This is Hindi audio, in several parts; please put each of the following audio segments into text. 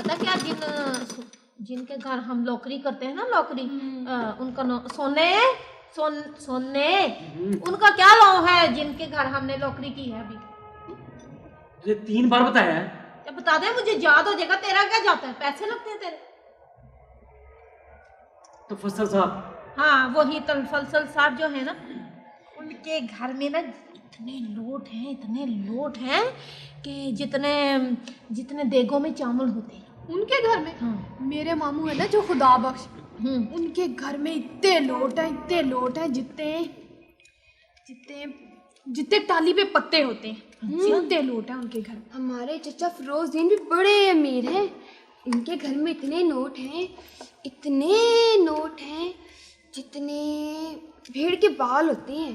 पता क्या, जिनके घर हम नौकरी करते हैं ना, नौकरी, उनका सोने उनका क्या नाम है, जिनके घर हमने नौकरी की है अभी? ये 3 बार बताया है। जब बता दे मुझे याद हो जाएगा। तेरा क्या जाता है, पैसे लगते हैं तेरे। तो फसल साहब। हाँ वही तलफसल साहब जो है ना, उनके घर में ना इतने लोट हैं कि जितने देगों में चावल होते हैं उनके घर में। हाँ। मेरे मामू है ना जो खुदा बख्श, उनके घर में इतने लोट हैं जितने टाली पे पत्ते होते हैं, इतने लोट हैं उनके घर। हमारे चचा फिरोजुद्दीन भी बड़े अमीर हैं, इनके घर में इतने नोट हैं जितने भेड़ के बाल होते हैं।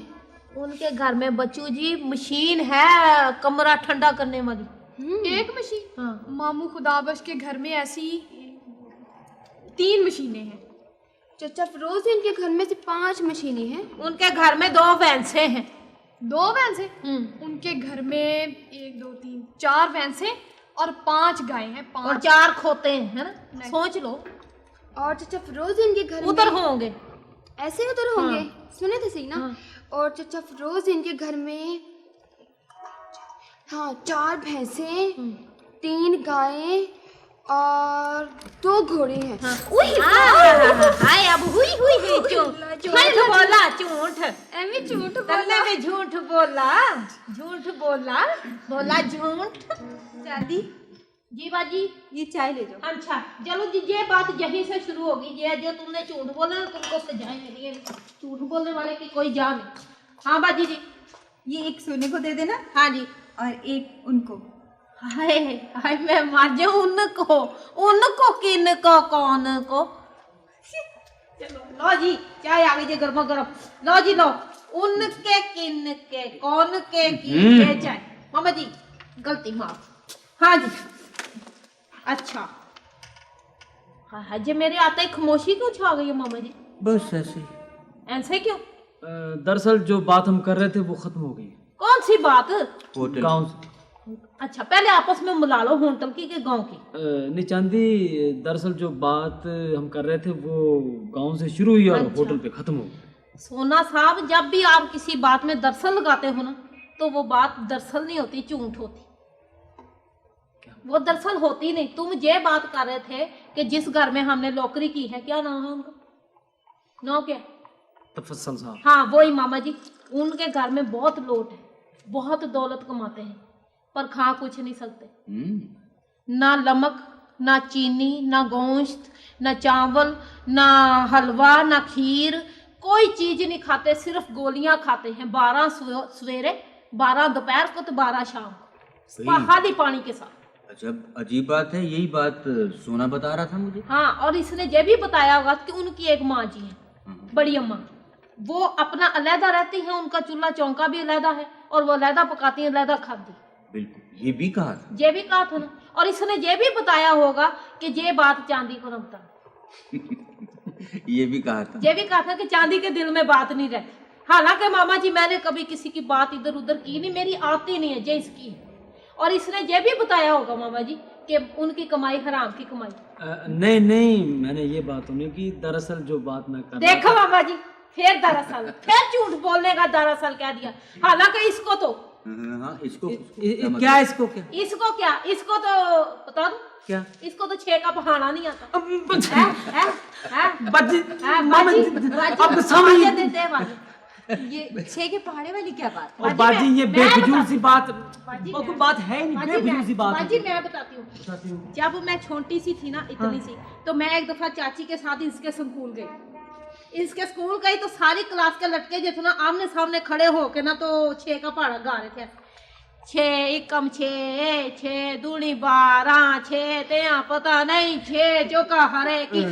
उनके घर में बच्चू जी मशीन है कमरा ठंडा करने वाली। एक मशीन? हाँ। मामू खुदाबख्श के घर में ऐसी 3 मशीनें हैं। चचा फिरोजुद्दीन के घर में से 5 मशीनें हैं। उनके घर में 2 भैंसे हैं। 2 भैंसे? उनके घर में 1 2 3 4 भैंसे और 5 गायें हैं। 5 और 4 खोते हैं, है ना? सोच लो। और चचा फिरोजुद्दीन के घर उधर में होंगे, ऐसे उधर होंगे। हाँ। सुने तो सही ना। हाँ। और चचा फिरोजुद्दीन के घर में 4 भैंसे, 3 गायें और 2 घोड़े हैं। हाय अब हुई झूठ एमी झूठ बोला में झूठ बोला झूठ। दादी जी बाजी ये चाय ले जाओ। अच्छा चलो जी, ये बात यहीं से शुरू होगी। ये जो तुमने झूठ बोला ना, तुमको सजाएं मिली है। झूठ बोलने वाले की कोई जान नहीं। हाँ बाजी जी। ये एक सोने को दे देना हाँ जी। और एक उनको। हाय हाय मैं मर जाऊं। उनको किनको कौन को? चलो लो जी, चाय आ गई जी गर्मा गर्म। लो जी लो। उनके किनके कौन के की चाय। मामा जी गलती माफ। हाँ जी। अच्छा हाँ जी, मेरे आते ही खामोशी क्यों छा गई है मामा जी? बस ऐसे ही। ऐसे क्यों? दरअसल जो बात हम कर रहे थे वो खत्म हो गई। कौन सी बात? गाँव से। अच्छा पहले आपस में मिला लो, होटल की के गांव की। नहीं चांदी, दरअसल जो बात हम कर रहे थे वो गांव से शुरू हुई और अच्छा। होटल पे खत्म हो गई। सोना साहब, जब भी आप किसी बात में दरअसल लगाते हो ना, तो वो बात दरअसल नहीं होती, झूठ होती। वो दरअसल होती नहीं। तुम ये बात कर रहे थे कि जिस घर में हमने नौकरी की है, क्या नाम है उनका? नाम क्या? तफस्सल साहब। हाँ वही मामा जी। उनके घर में बहुत लोट है, बहुत दौलत कमाते हैं, पर खा कुछ नहीं सकते। ना नमक, ना चीनी, ना गोश्त, ना चावल, ना हलवा, ना खीर, कोई चीज नहीं खाते, सिर्फ गोलियां खाते हैं। 12 सवेरे, 12 दोपहर को, तो 12 शाम को, खाली पानी के साथ। अच्छा अजीब बात है, यही बात सोना बता रहा था मुझे। हाँ, और इसने ये भी बताया होगा कि उनकी एक माँ जी है, बड़ी अम्मा, वो अपना अलहदा रहती है, उनका चूल्हा चौंका भी अलहदा है, और वो अलहदा पकाती है, अलहदा खाती। बिल्कुल, ये भी कहा था। ये भी कहा था ना। और इसने ये भी बताया होगा कि ये बात चांदी को न बता। ये भी कहा था। ये भी कहा था कि चांदी के दिल में बात नहीं रहती। हालांकि मामा जी मैंने कभी किसी की बात इधर उधर की नहीं, मेरी आती नहीं है, ये इसकी है। और इसने ये भी बताया होगा मामा जी कि उनकी कमाई हराम की कमाई। नहीं, मैंने ये बात नहीं की। दरअसल जो बात मैं कर देखो मामा जी, फिर दरअसल, फिर झूठ बोलने का दरअसल कह दिया। हालांकि इसको तो हाँ, इसको क्या इसको तो बता दो क्या? इसको तो 6 का बहाना नहीं आता। ये 6 के पहाड़े वाली क्या बात? और बाजी ये बेफजूल सी बात है नहीं, बेफजूल सी बात। बाजी मैं बताती हूँ। जब मैं छोटी सी थी ना, इतनी सी, तो मैं एक दफा चाची के साथ इसके स्कूल गई। तो सारी क्लास के लटके जो थे ना, आमने सामने खड़े होके ना, तो 6 का पहाड़ा गा रहे थे। 6 एकम 6, 6 दूनी 12, 6 तेया पता नहीं, 6 जो का हरे की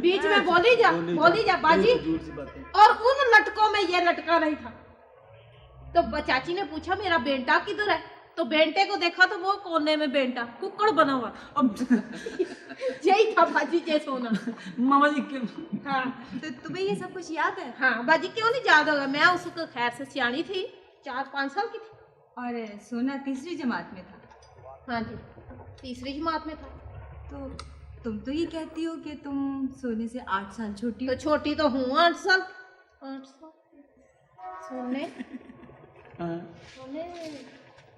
बीच में बोली जा बाजी। और उन लटकों में ये लटका नहीं था। तो चाची ने पूछा मेरा बेंटा किधर है? तो बेंटे को देखा तो वो कोने में बेंटा कुक्कड़ बना हुआ। यही था बाजी जे सोना। मामा जी हाँ, तो तुम्हें ये सब कुछ याद है? हाँ बाजी, क्यों नहीं याद होगा? मैं उसको खैर से सियानी थी, 4-5 साल की थी। और सोना तीसरी जमात में था। हाँ जी। तीसरी जमात में था। तो तुम तो ये कहती हो कि तुम सोने से 8 साल छोटी हो। तो छोटी तो हूँ 8 साल। 8 साल सोने सोने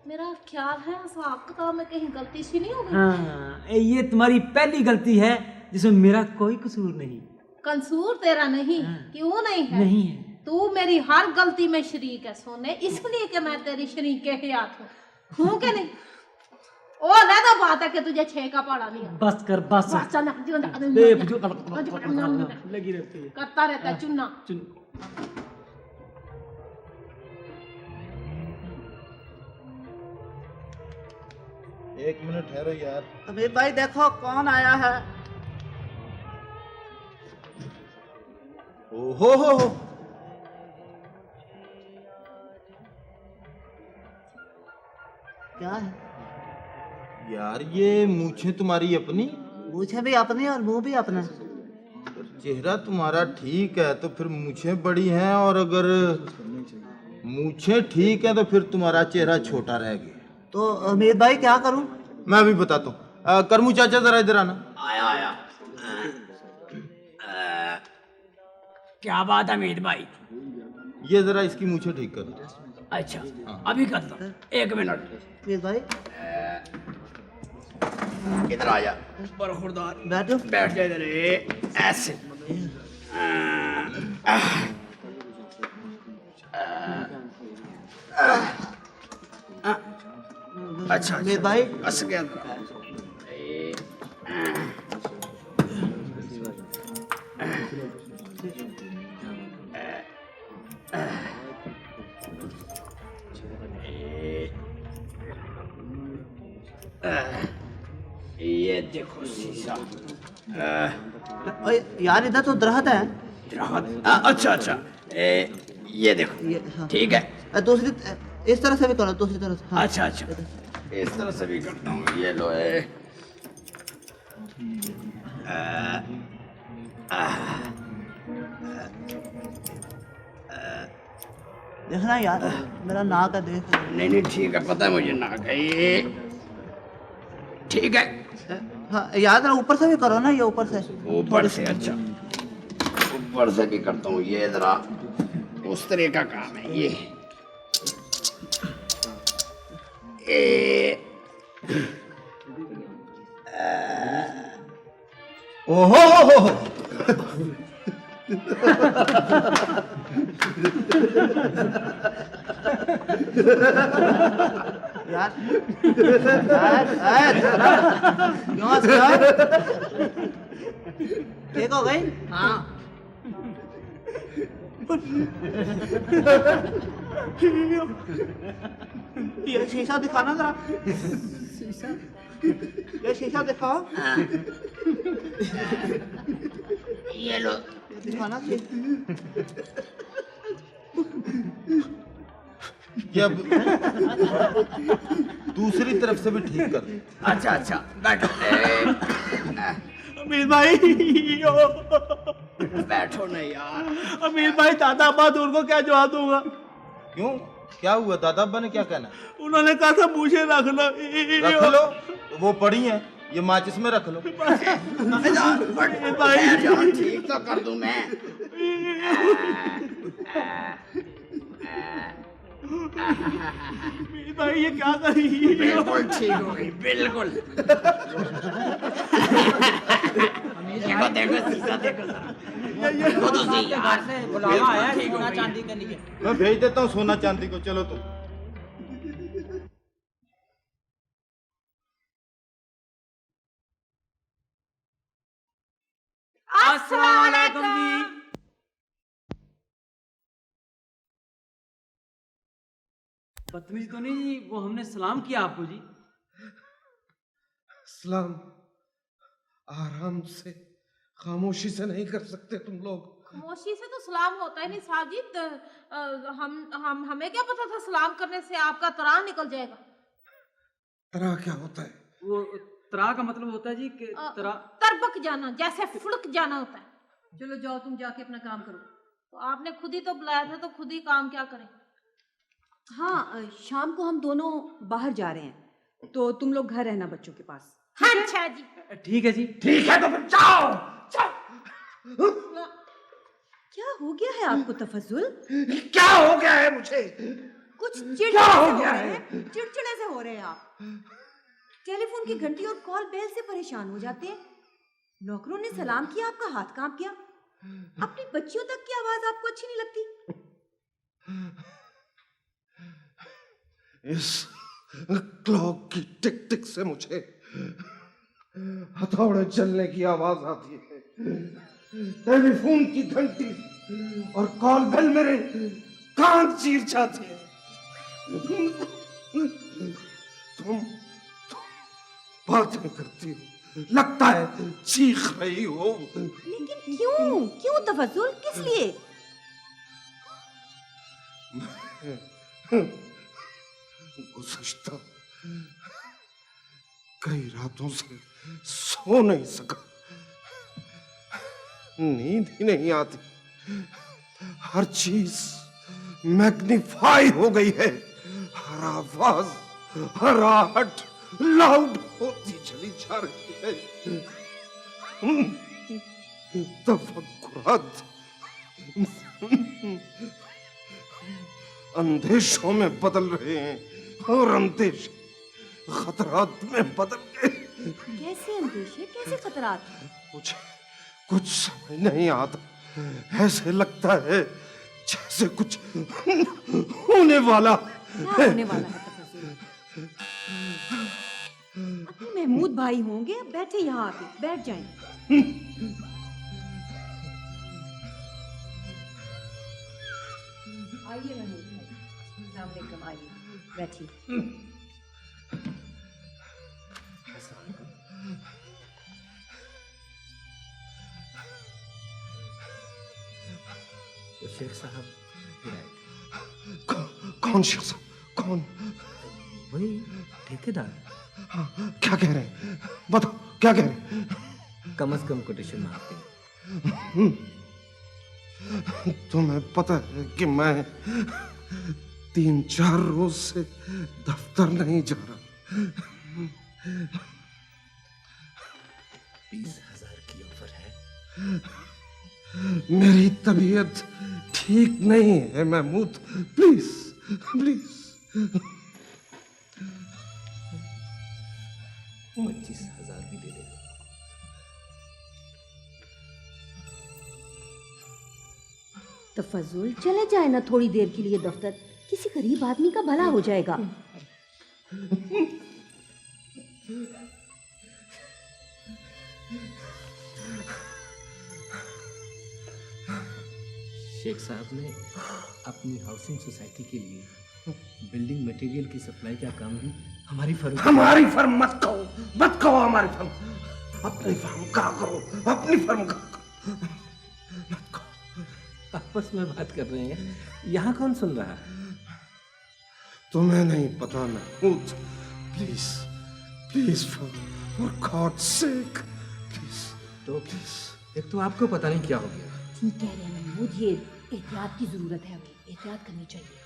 मेरा ख्याल है हिसाब किताब में कहीं गलती सी नहीं हो गई। हाँ, ये तुम्हारी पहली गलती है जिसमें मेरा कोई कसूर नहीं। कसूर तेरा नहीं। क्यों नहीं है? नहीं है। तू मेरी हर गलती में शरीक है सोने, इसलिए कि मैं तेरी शरीक के हयात हूँ कि नहीं? ओ ना तो बात है कि तुझे 6 का पढ़ा नहीं है। बस कर बस। बस चल लगी रहती है। करता रहता है चुन्ना। एक मिनट ठहरो यार। अमीर भाई देखो कौन आया है। ओहो हो। क्या है? यार ये मूछें तुम्हारी अपनी, मूछें भी अपनी और मुंह भी अपना। चेहरा तुम्हारा ठीक है तो फिर मूछें बड़ी हैं, और अगर मूछें ठीक है तो फिर तुम्हारा चेहरा छोटा रह गया। तो अमीर भाई क्या करूं? मैं अभी बताता हूँ। करमू चाचा जरा इधर आना। आया। क्या बात है अमीर भाई? ये जरा इसकी मूछें ठीक कर। अच्छा अभी कर दो, 1 मिनट। अमीर भाई इधर आया। बरखुरदार बैठो। बैठ जा इधर, ऐसे। अच्छा अमीर भाई हंस गया। ये देखो शीशा। ओए यार इधर तो दरख्त है। अच्छा ये देखो। ये हाँ। ठीक है। दूसरी इस तरह से भी करो, दूसरी तरह से। हाँ। अच्छा इस तरह से भी करता हूँ। ये लो है। देखना यार मेरा नाक है, देख। नहीं ठीक है, पता है मुझे नाक है ये। ठीक है। हाँ यार जरा ऊपर से भी करो ना, ये ऊपर से। ऊपर से? अच्छा ऊपर से भी करता हूँ। ये जरा उस तरह का काम है ये। ओहो हो। यार क्यों हंस रहा है? ठीक हो गई? हाँ ये शीशा दिखाना जरा। ये शीशा दिखाओ। ये लो। दिखाना ये अब दूसरी तरफ से भी ठीक कर। अच्छा बैठो। अमीर भाई बैठो ना यार। अमीर भाई दादा अब्बा दूर को क्या जवाब दूंगा? क्यों, क्या हुआ? दादा अब्बा ने क्या कहना? उन्होंने कहा था मुझे रख लो। रख लो, वो पड़ी है, ये माचिस में रख लो। भाई ठीक तो कर दूं मैं। भाई ये क्या कर रही है? बिल्कुल ठीक हो गई, बिल्कुल। देखो शीशा देखो जरा। देखो तो सही यार। बुलावा आया है सोना चांदी के लिए। मैं भेज देता हूँ सोना चांदी को, चलो तुम। अस्सलाम वालेकुम जी। बदतमीज तो नहीं जी, वो हमने सलाम किया आपको जी। सलाम आराम से, खामोशी से नहीं कर सकते तुम लोग? खामोशी से तो सलाम होता ही नहीं साहब जी। हमें क्या पता था सलाम करने से आपका तराह निकल जाएगा। तरा क्या होता है? वो तरा का मतलब होता है जी कि तरबक जाना, जैसे फुड़क जाना होता है। चलो जाओ तुम जाके अपना काम करो। तो आपने खुद ही तो बुलाया था, तो खुद ही काम क्या करें। हाँ शाम को हम दोनों बाहर जा रहे हैं, तो तुम लोग घर रहना बच्चों के पास। अच्छा जी। ठीक है जी। ठीक है तो फिर जाओ जाओ। क्या हो गया है आपको तफज्जुल? क्या हो गया है मुझे? कुछ क्या चिड़चिड़े हो से हो गया रहे है? हैं, चिड़चिड़े से हो रहे हैं आप। टेलीफोन की घंटी और कॉल बेल से परेशान हो जाते हैं। नौकरों ने सलाम किया, आपका हाथ कांप गया। अपनी बच्चियों तक की आवाज आपको अच्छी नहीं लगती? इस क्लॉक की टिक टिक से मुझे हथौड़े चलने की आवाज आती है। टेलीफोन की घंटी और कॉल बेल मेरे कान चीर जाते हैं। तुम बातें करती हो, लगता है चीख रही हो। लेकिन क्यों क्यों तफज्जुल, किस लिए? गुज़श्ता कई रातों से सो नहीं सका, नींद ही नहीं आती। हर चीज मैग्नीफाई हो गई है, हर आवाज हर आहट लाउड होती चली जा रही है। तफक्कुरात अंदेशों में बदल रहे हैं और अंदेशे खतरात में बदल गए। कैसे अंदेशे, कैसे खतरात? मुझे कुछ समझ नहीं आता। ऐसे लगता है जैसे कुछ होने वाला क्या होने वाला है तफज्जुल? अपने महमूद भाई होंगे, अब बैठे यहाँ आके, बैठ जाएं। आइए महमूद भाई, अस्सलाम वालेकुम, आइए बैठिए। शेख साहब कौन शेख साहब? कौन? वही ठेकेदार। हाँ, क्या कह रहे हैं? बताओ क्या कह रहे हैं? कम से कम कोटेशन मांगते हैं। तुम्हें पता है कि मैं 3-4 रोज से दफ्तर नहीं जा रहा। 20,000 की ऑफर है। मेरी तबीयत ठीक नहीं है महमूद, प्लीज प्लीज। 25,000 भी दे देगा। तफज्जुल चले जाए ना थोड़ी देर के लिए दफ्तर, किसी गरीब आदमी का भला हो जाएगा। शेख साहब ने अपनी हाउसिंग सोसाइटी के लिए बिल्डिंग मटेरियल की सप्लाई का काम भी हमारी फर्म मत कहो हमारी फर्म। अपनी फर्म का करो, अपनी फर्म का करो। आपस में बात कर रहे हैं, यहाँ कौन सुन रहा है? तुम्हें नहीं पता Mahmood, please please for God's sake please. तो प्लीज, एक तो आपको पता नहीं क्या हो गया। ठीक कह रहे हैं महमूद, ये एहतियात की जरूरत है, अभी एहतियात करनी चाहिए।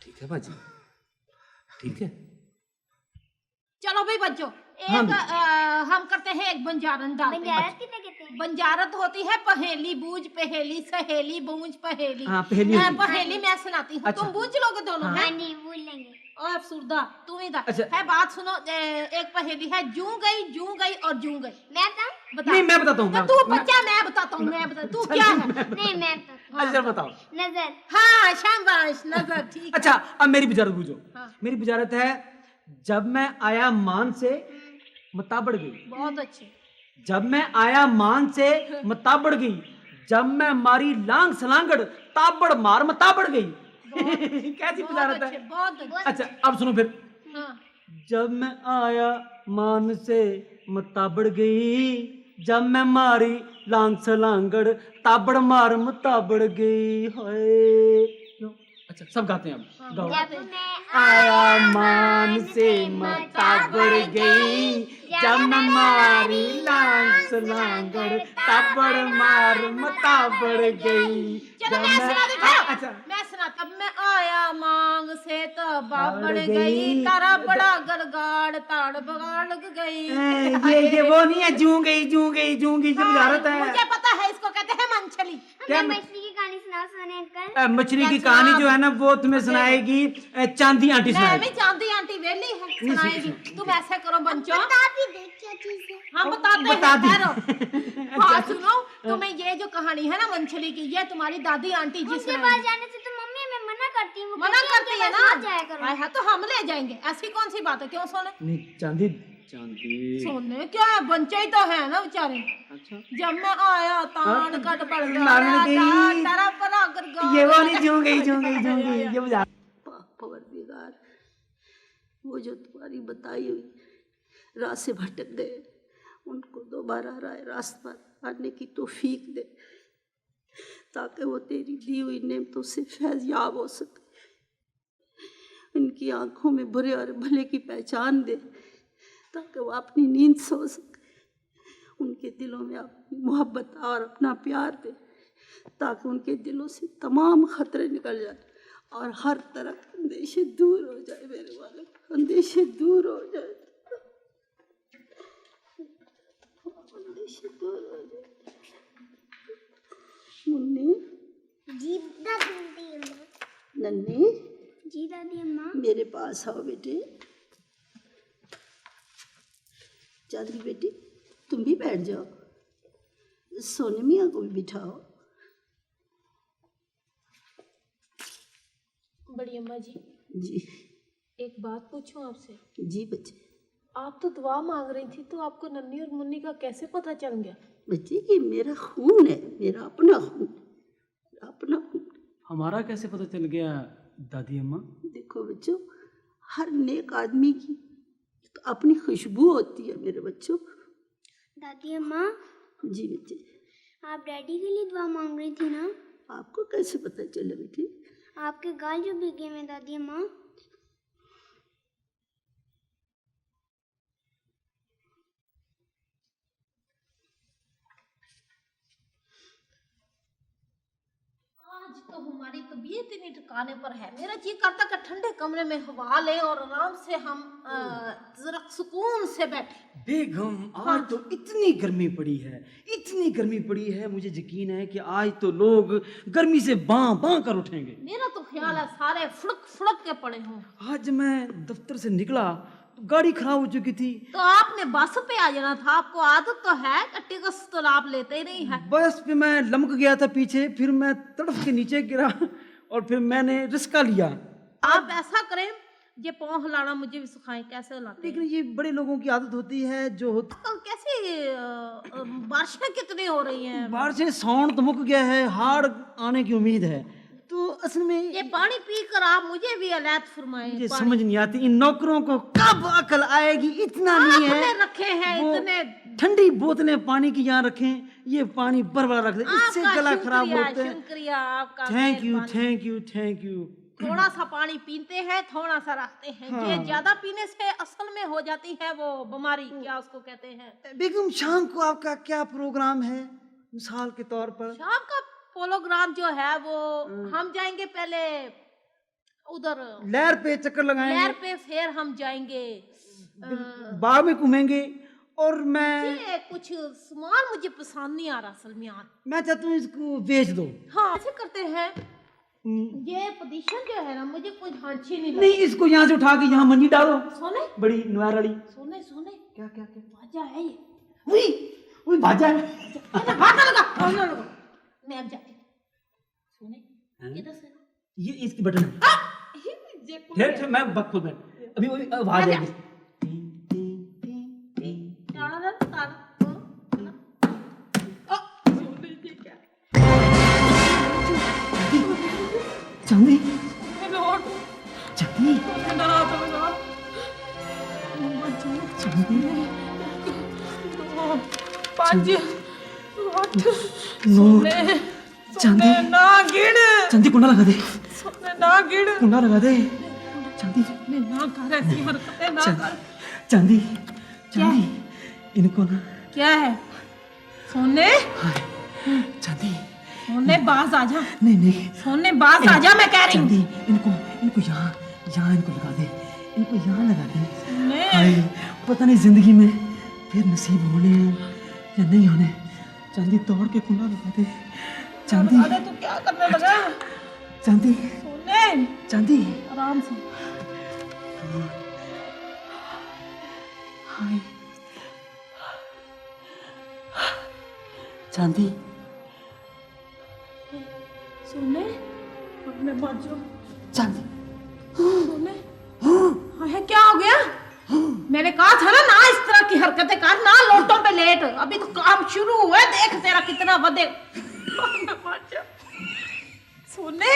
ठीक है बाजी, ठीक है। चलो भाई बच्चों, एक हम करते हैं एक बंजारन डालते हैं। बंजारत कितने कहते हैं? बंजारत होती है पहेली बूझ पहेली सहेली बूझ पहेली। हाँ, पहेली होती है। पहेली मैं सुनाती हूँ, अच्छा। तुम बूझ लोगे दोनों। हाँ हैं? जी, भूल लेंगे। और अफसुरदा तुम ही अच्छा। है बात सुनो। एक पहेली है, जूं गई और जूं गई। मैं बताऊं? बता। नहीं, मैं बताता हूँ। तो तू बच्चा, मैं बताता हूँ, मैं बता। तू क्या है? नहीं, मैं बताता अच्छा बताओ। हूं। नजर। हाँ शाबाश, नजर ठीक। अच्छा, अब मेरी बुझारत बूझो। हाँ। मेरी बुझारत है, जब मैं आया मान से मताबड़ गई। बहुत अच्छे। जब मैं आया मान से मताबड़ गई, जब मैं मारी लांग सलांगड़ ताबड़ मार मताबड़ गई। कैसी बुझारत है? बहुत अच्छे। अच्छा अब सुनो फिर। हाँ। जब मैं आया मान से मताबड़ गई, जब मैं मारी लांग सलांगड़ ताबड़ मार मताबड़ गई। हाय। अच्छा सब गाते हैं अब। गाओ। जब मैं आया मान से मताबड़ गई, जब मैं मारी लांग सलांगड़ ताबड़ मार मताबड़ गई। चलो जब मैं सुना देता हूँ। अच्छा मैं सुना। तब मैं आया मांग से तो बाबड़ गई, तारा बड़ा गड़गाड़, ताड़ बगाड़ गई। ये वो नहीं है जू गई जो बुझारत है। मुझे पता है, इसको कहते हैं मंचली। हमें मछली की कहानी सुनाओ सोने अंकल। मछली की कहानी जो है ना वो तुम्हें सुनाएगी चांदी आंटी मैं सुनाएगी। भी चांदी आंटी वेली है, सुनाएगी। तुम ऐसे करो बंचो, बता भी दे क्या चीज है। हम बताते बता हैं। दी। ठहरो। बात सुनो, तुम्हें ये जो कहानी है ना मंचली की, ये तुम्हारी दादी आंटी जी उनके पास जाने से तो मम्मी हमें मना करती है, वो मना कहती करती है उनके ना। पास मत जाया करो। आय है तो हम ले जाएंगे, ऐसी कौन सी बात है? क्यों सोने? नहीं चांदी सोने क्या है, बंचे ही तो है ना बेचारे। अच्छा जब मैं आया तान कट पड़ मारने गई। गया, ये वो नहीं जू गई ये बुझा। परवरदिगार, वो जो तुम्हारी बताई हुई राह से भटक गए, उनको दोबारा रास्ता आने की तौफीक दे, ताकि वो तेरी दी हुई नेमतों से फैज़याब हो सके। उनकी आंखों में बुरे और भले की पहचान दे, ताकि वो अपनी नींद सो सके। उनके दिलों में अपनी मोहब्बत और अपना प्यार दे, ताकि उनके दिलों से तमाम खतरे निकल जाए और हर तरफ अंदेशे दूर हो जाए। मेरे वाले अंदेशे दूर हो जाए, अंदेशे दूर हो जाए। मुन्नी जी दादी अम्मा। नन्नी जी दादी अम्मा। मेरे पास आओ बेटे। चांदी बेटी तुम भी बैठ जाओ, सोने मियाँ को भी बिठाओ। बड़ी अम्मा जी, जी एक बात पूछूं आपसे? जी बच्चे। आप तो दुआ मांग रही थी, तो आपको नन्नी और मुन्नी का कैसे पता चल गया? बच्चे ये मेरा खून है, मेरा अपना खून, अपना खून। हमारा कैसे पता चल गया दादी अम्मा? देखो बच्चों, हर नेक आदमी की तो अपनी खुशबू होती है मेरे बच्चों। दादी अम्मा। जी बच्चे। आप डैडी के लिए दुआ मांग रही थी ना? आपको कैसे पता चला बेटे? आपके गाल जो भीगे हैं दादी अम्मा। आज तो हमारी तबीयत इतनी ठिकाने पर है, मेरा जी करता कि ठंडे कमरे में हवा लें और आराम से हम जरा सुकून से बैठे। बेगम आज तो इतनी गर्मी पड़ी है, मुझे यकीन है कि आज तो लोग गर्मी से बां कर उठेंगे। मेरा तो ख्याल है सारे फुड़क के पड़े हों। आज मैं दफ्तर से निकला तो गाड़ी खराब हो चुकी थी। तो आपने बस पे आ जाना था, आपको आदत तो है, टिकट तो आप लेते ही नहीं है। बस पे मैं लमक गया था पीछे, फिर मैं तड़फ के नीचे गिरा और फिर मैंने रिस्का लिया। आप ऐसा करें, ये पाँव हिलाना मुझे भी सिखाएं, कैसे हिलाते हैं? लेकिन ये बड़े लोगों की आदत होती है जो कैसे बारिशें कितनी हो रही हैं? बारिशें साउंड तो मुक गया है, हाड़ आने की उम्मीद है। तो असल में ये पानी पीकर आप मुझे भी अलैत फरमाएं। मुझे समझ नहीं आती इन नौकरों को कब अकल आएगी। इतना नहीं है, रखे हैं इतने ठंडी बोतलें पानी की यहाँ रखें, ये पानी बर्फ रख दे, इससे गला खराब होता है। शुक्रिया आपका, थैंक यू। थोड़ा सा पानी पीते हैं, थोड़ा सा रखते हैं। हाँ। ये ज्यादा पीने से असल में हो जाती है वो बीमारी, क्या उसको कहते हैं? बेगम शाम को आपका क्या प्रोग्राम है मिसाल के तौर पर? शाम का प्रोग्राम जो है वो हम जाएंगे पहले उधर लहर पे चक्कर लगाएंगे, लहर पे, फिर हम जाएंगे बाग में घूमेंगे। और मैं ये कुछ सामान मुझे पसंद नहीं आ रहा असल में यार। मैं चाहता हूँ इसको बेच दो। हाँ ऐसे करते हैं, ये पोजीशन जो है ना मुझे कोई ढांची नहीं नहीं, इसको यहाँ से उठा के यहाँ मंजी डालो। सोने बड़ी नुआर वाली। सोने क्या बाजा है ये? वही बाजा है। हाथ लगा मैं अब जाती हूँ। सोने किधर से? ये इसकी बटन है। ठहर मैं बक अभी आवाज आएगी। चांदी चांदी कुंडा लगा दे, कुंडा लगा दे। चांदी चांदी चांदी इनको ना क्या है? सोने चांदी सोने बाज आजा। नहीं सोने बाज आजा, मैं कह रही हूँ। चांदी इनको यहाँ यहाँ इनको लगा दे, इनको यहाँ लगा दे। हाय, पता नहीं जिंदगी में फिर नसीब होने या नहीं होने। चांदी तोड़ के कुंडा लगा दे। चांदी अरे तू क्या करने लगा? चांदी सोने चांदी आराम से। हाय चांदी सोने मैं मर जाऊं। चांदी सोने हाँ क्या हो गया? मैंने कहा था ना इस तरह की हरकतें कर, ना लोटों पे लेट। अभी तो काम शुरू हुआ है, देख तेरा कितना बदे। सोने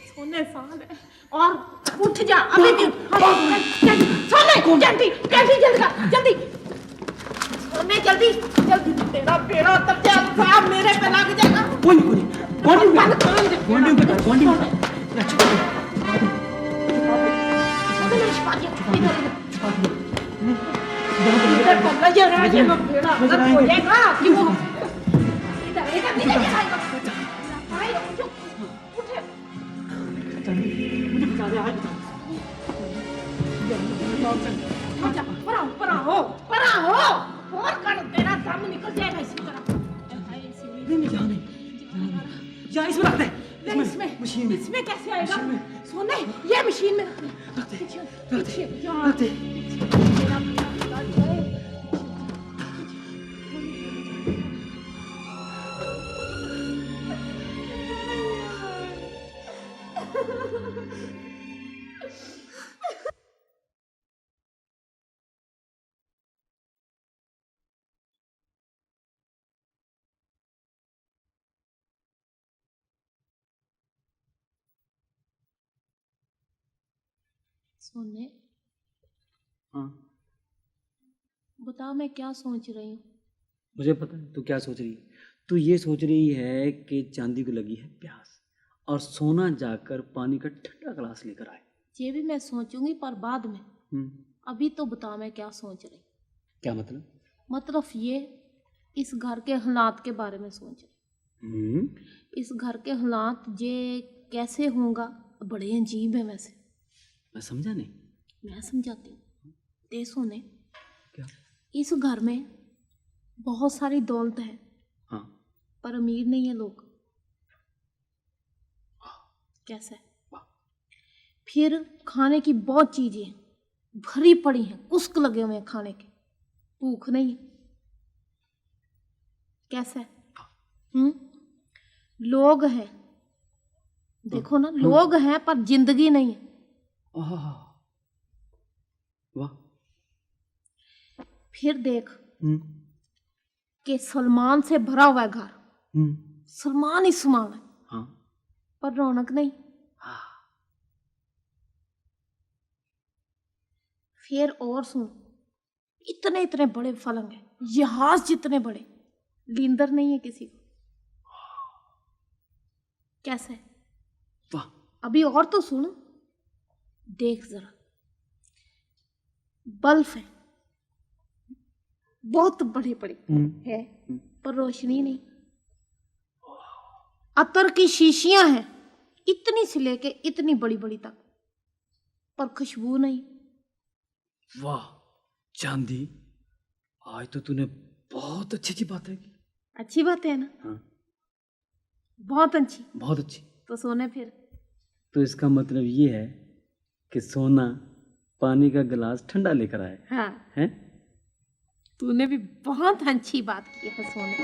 सोने साल है और उठ जा अभी भी। सोने जल्दी जल्दी जल्दी सोने जल्दी जल्दी, तेरा बेड़ा तब जाएगा मेरे पे लग जाएगा। इसमें कैसे आएगा? सोने ये मशीन में रखते। सोने हाँ बताओ मैं क्या सोच रही हूँ? मुझे पता है तू क्या सोच रही है। तू ये सोच रही है कि चांदी को लगी है प्यास और सोना जाकर पानी का ठंडा गिलास लेकर आए। ये भी मैं सोचूंगी पर बाद में। अभी तो बताओ मैं क्या सोच रही। क्या मतलब? मतलब ये इस घर के हालात के बारे में सोच रही। इस घर के हालात ये कैसे होगा, बड़े अजीब है। वैसे मैं समझा नहीं। मैं समझाती हूँ। दे सोने क्या? इस घर में बहुत सारी दौलत है। हाँ। पर अमीर नहीं है लोग। कैसे? फिर खाने की बहुत चीजें भरी पड़ी हैं, कुस्क लगे हुए हैं खाने के, भूख नहीं है। कैसे? लोग हैं, देखो ना, लोग हैं पर जिंदगी नहीं है। वाह। फिर देख कि सलमान से भरा हुआ है घर। सलमान ही समान है। हाँ। पर रौनक नहीं। फिर और सुन, इतने इतने बड़े पलंग हैं, जहाज जितने बड़े, लींदर नहीं है किसी को। कैसे? वाह। अभी और तो सुन, देख जरा, बल्ब है बहुत बड़े बड़े है पर रोशनी नहीं। अतर की शीशियां हैं इतनी से लेके इतनी बड़ी बड़ी तक, पर खुशबू नहीं। वाह चांदी, आज तो तूने बहुत अच्छी अच्छी बातें की। अच्छी बात है ना? हाँ। बहुत अच्छी। बहुत अच्छी। तो सोने फिर तो इसका मतलब ये है कि सोना पानी का गिलास ठंडा लेकर आए। हाँ। हैं? तूने भी बहुत अच्छी बात की है सोने।